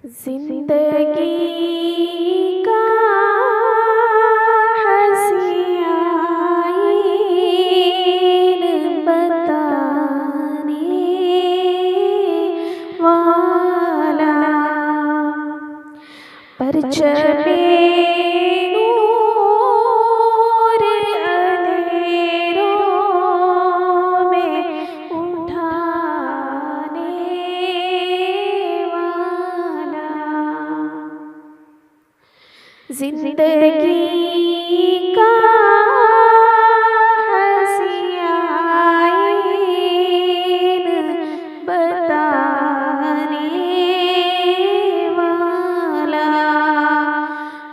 जिंदगी का हसीन बताने वाला परचमे नूर अंधेरों में उठाने वाला जिंदगी का हसीन बताने वाला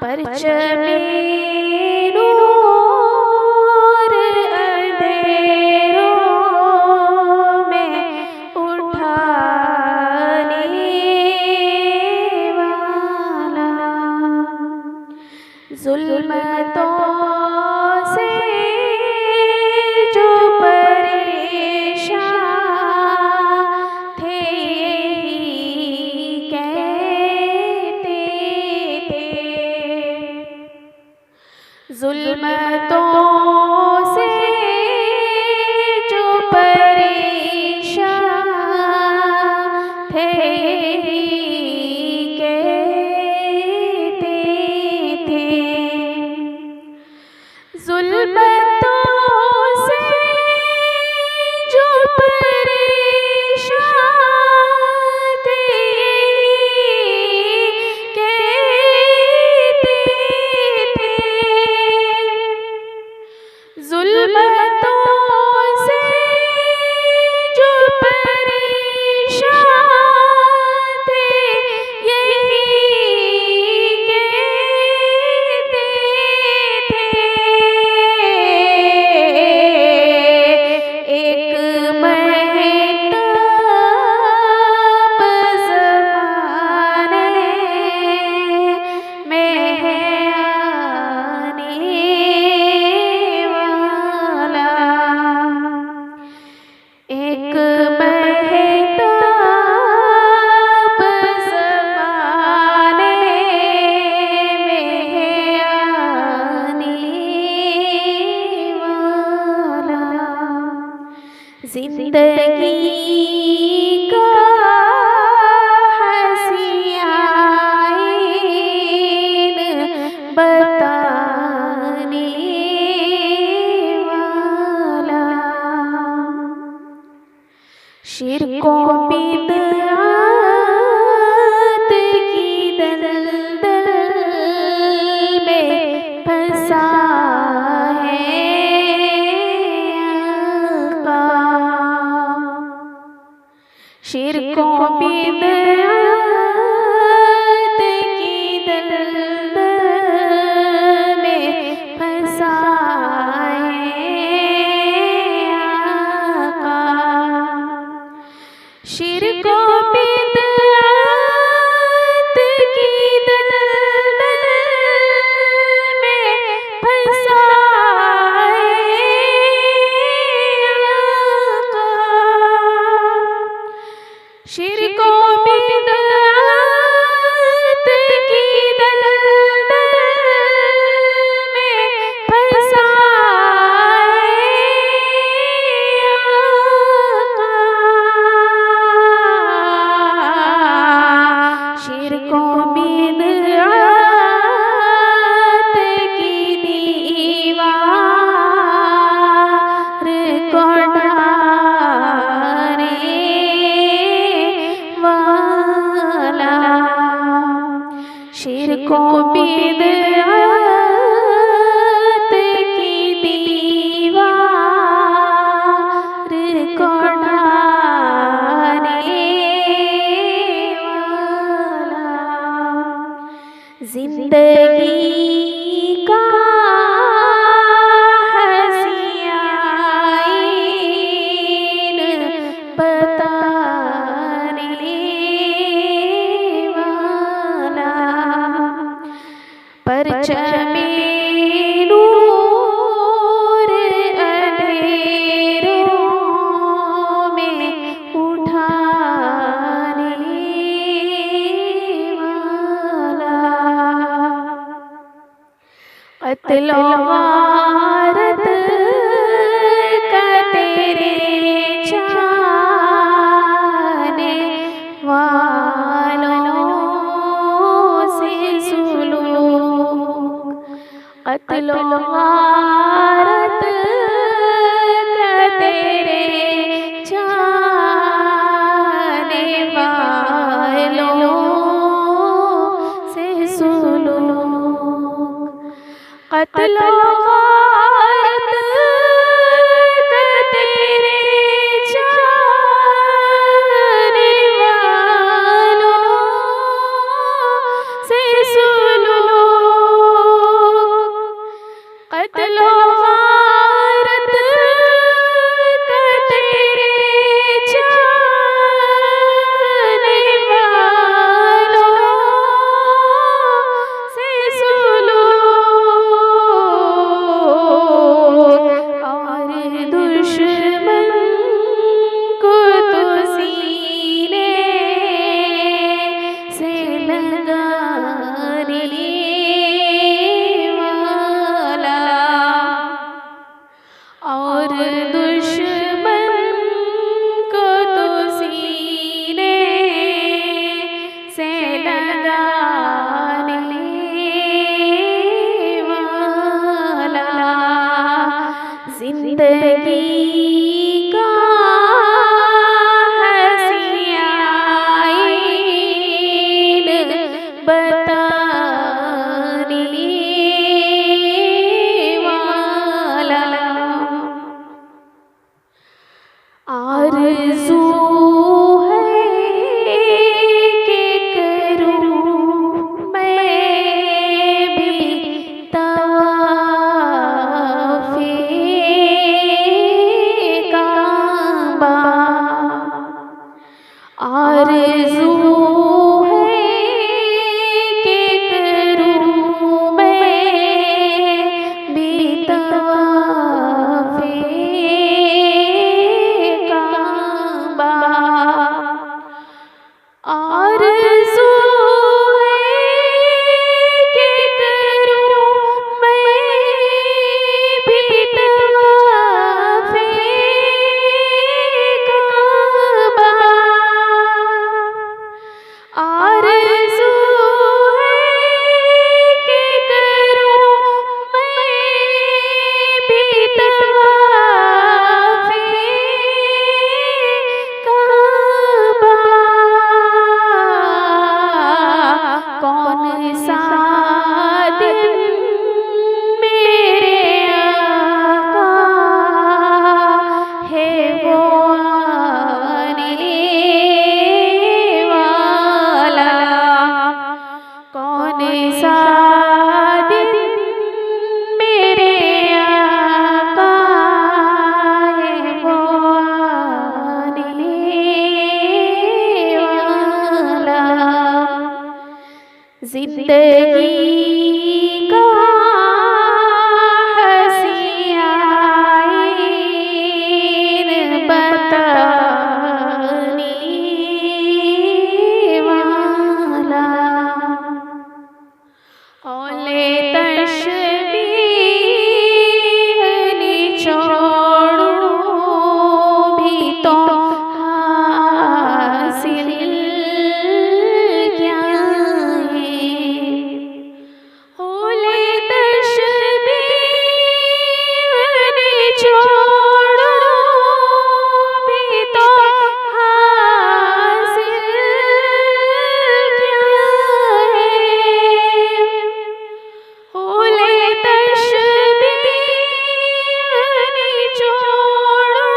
परचमे नूर अंधेरों में उठाने वाला ज़ुल्मतों से जो परेशान थे यही कहते थे। ज़ुल्मतों से जो परेशान थे यही कहते थे। ज़ुल्मतों से जो परेशान थे कहते थे। ज़ुल्मतों से जो परेशान थे यही कहते थे। एक महताब ज़माने में है आने वाला। एक महताब ज़माने में है आने वाला। जिंदगी का हसीन बताने वाला शिरकों बिदअत की दलदल में फंसा है आका। शिरकों बिदअत की दलदल में फंसा है आका। शिरकों बिदअत की दलदल में फंसा है आका। शिरकों बिदअत की दलदल में फंसा शिरकों बिदअत की दीवार को ढाने वाला। शिरकों बिदअत की दीवार को ढाने वाला जिंदगी का हसीन बताने वाला परचमे कत्लो गारत का तेरे जाने वालों से सुलूक, कत्लो गारत का तेरे जाने वालों से सुलूक, कत्लो गारत का तेरे जाने वालों से सुलूक, कत्लो गारत का तेरे जाने वालों से सुलूक, और दुश्मन को तो सीने से लगाने वाला, और दुश्मन को तो सीने से लगाने वाला, जिंदगी का हसीयाइन बताने वाला, आरज़ू है कि करूं मैं भी तवाफ़े काबा, आरज़ू है कि करूं मैं भी तवाफ़े काबा, आरज़ू है कि करूं मैं भी तवाफ़े काबा, आरज़ू है कि करूं मैं भी तवाफ़े काबा, कौन सा दिन मेरे आका है वो आने वाला, कौन सा दिन मेरे आका है वो आने वाला, जिंदगी का हसीयाइन बताने वाला, औले तशबीह निचोड़ो भी तो हासिल क्या है, औले तशबीह निचोड़ो भी तो हासिल क्या है, औले तशबीह निचोड़ो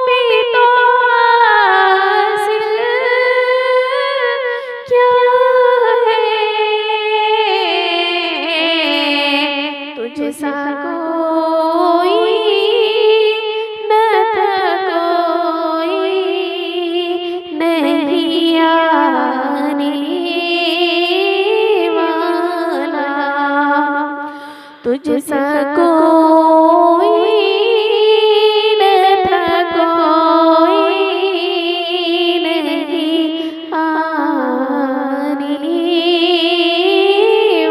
भी तो हासिल क्या है, तुझसा कोई न था कोई नहीं आने वाला, तुझसा कोई न था कोई नहीं आने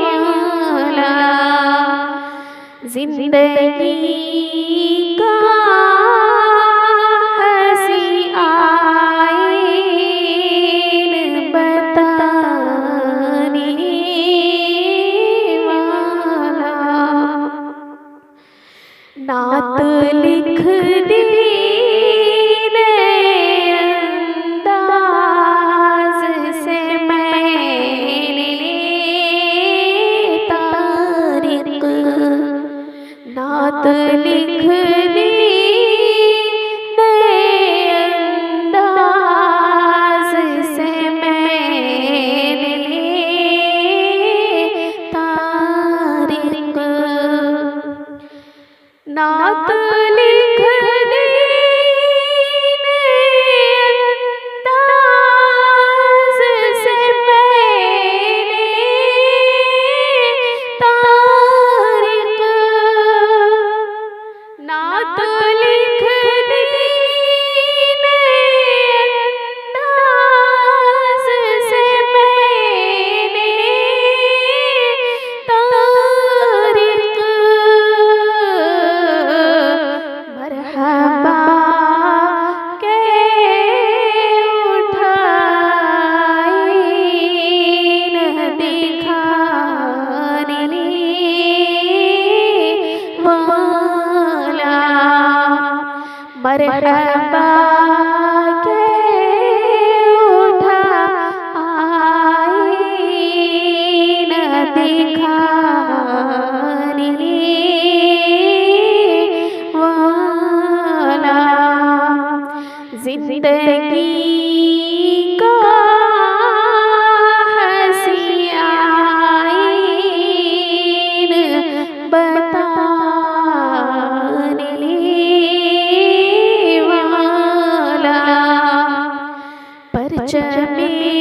वाला, मरहबा के उठा आईन दिखाने वाला, जिंदगी का हंसी आईन बताने वाला, परचमे